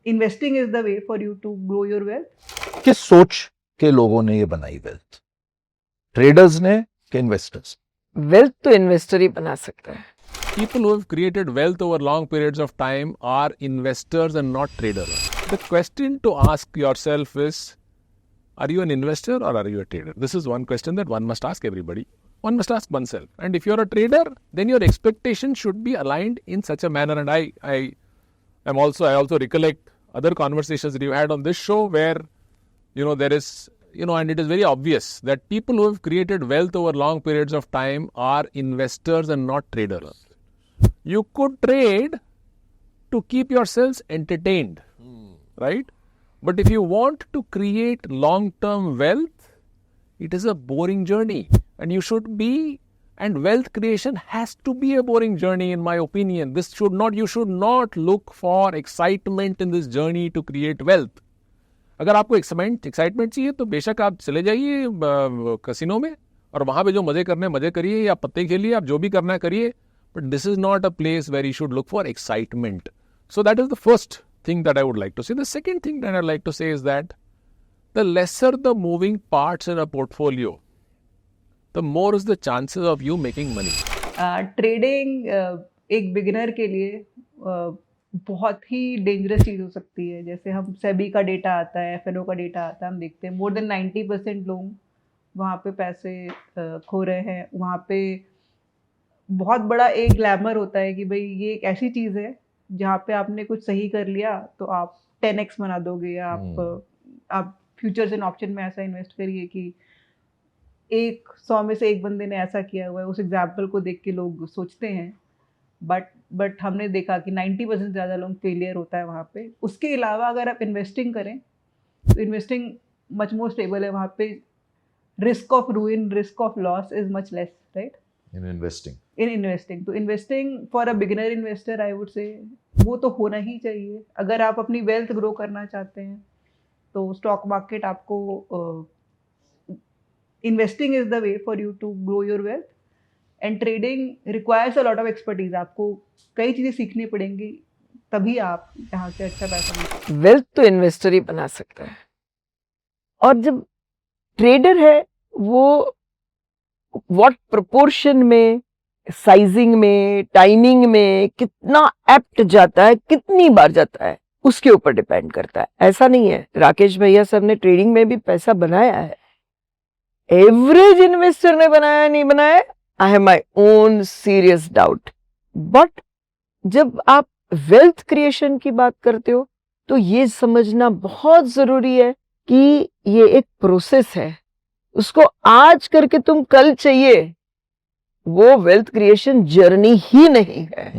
investing is the way for you to grow your wealth. किस सोच के लोगों ने ये बनाई वेल्थ? ट्रेडर्स ने कि इन्वेस्टर्स? वेल्थ तो इन्वेस्टर ही बना सकता है. People who have created wealth over long periods of time are investors and not traders. The question to ask yourself is, are you an investor or are you a trader? This is one question that one must ask everybody. One must ask oneself. And if you're a trader, then your expectations should be aligned in such a manner. And I also recollect other conversations that you had on this show where, there is, and it is very obvious that people who have created wealth over long periods of time are investors and not traders. You could trade to keep yourselves entertained, right? But if you want to create long-term wealth, it is a boring journey. And you wealth creation has to be a boring journey in my opinion. You should not look for excitement in this journey to create wealth. अगर आपको excitement चाहिए तो बेशक आप चले जाइए casino में और वहाँ पे जो मजे करने मजे करिए या पत्ते खेलिए, आप जो भी करना है करिए. But this is not a place where you should look for excitement. So that is the first thing that I would like to say. The second thing that I'd like to say is that the lesser the moving parts in a portfolio, the more is the chances of you making money. Trading एक beginner के लिए बहुत ही dangerous चीज़ हो सकती है. जैसे हम सेबी का डेटा आता है, एफएनओ का डेटा आता है, हम देखते हैं मोर देन 90% लोग वहाँ पे पैसे खो रहे हैं. वहाँ पे बहुत बड़ा एक ग्लैमर होता है कि भाई ये एक ऐसी चीज़ है जहाँ पे आपने कुछ सही कर लिया तो आप 10x बना दोगे, या आप फ्यूचर्स एंड ऑप्शन में ऐसा इन्वेस्ट करिए कि 100 में से एक बंदे ने ऐसा किया हुआ है. उस एग्जाम्पल को देख के लोग सोचते हैं, बट हमने देखा कि 90% ज़्यादा लोग फेलियर होता है वहाँ पे. उसके अलावा अगर आप इन्वेस्टिंग करें तो इन्वेस्टिंग मच मोर स्टेबल है. वहाँ पे risk of ruin, risk of loss is much less, right? In investing तो investing for a beginner investor I would say वो तो होना ही चाहिए. अगर आप अपनी वेल्थ ग्रो करना चाहते हैं तो स्टॉक मार्केट आपको investing is the way for you to grow your wealth, and trading requires a lot of expertise. आपको कई चीज़ें सीखनी पड़ेंगी तभी आप यहाँ से अच्छा पैसा मिलेगा. वेल्थ तो इन्वेस्टर ही बना सकता है. और जब ट्रेडर है वो व्हाट प्रोपोर्शन में, साइजिंग में, टाइमिंग में कितना एप्ट जाता है, कितनी बार जाता है, उसके ऊपर डिपेंड करता है. ऐसा नहीं है राकेश भैया सब ने ट्रेडिंग में भी पैसा बनाया है. एवरेज इन्वेस्टर ने बनाया नहीं बनाया, I have my own serious doubt. But जब आप वेल्थ क्रिएशन की बात करते हो तो ये समझना बहुत जरूरी है कि ये एक प्रोसेस है. उसको आज करके तुम कल चाहिए, वो वेल्थ क्रिएशन जर्नी ही नहीं है.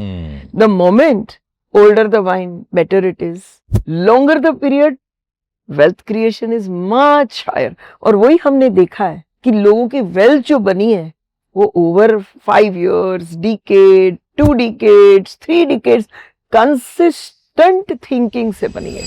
The moment older the wine, better it is. Longer the period, wealth creation is much higher. और वही हमने देखा है कि लोगों की wealth जो बनी है वो over 5 years, decade, 2 decades, 3 decades consistent thinking से बनी है.